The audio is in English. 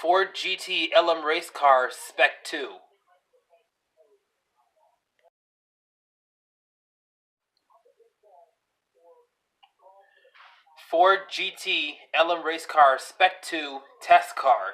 Ford GT LM Race Car Spec 2. Ford GT LM Race Car Spec 2 Test Car.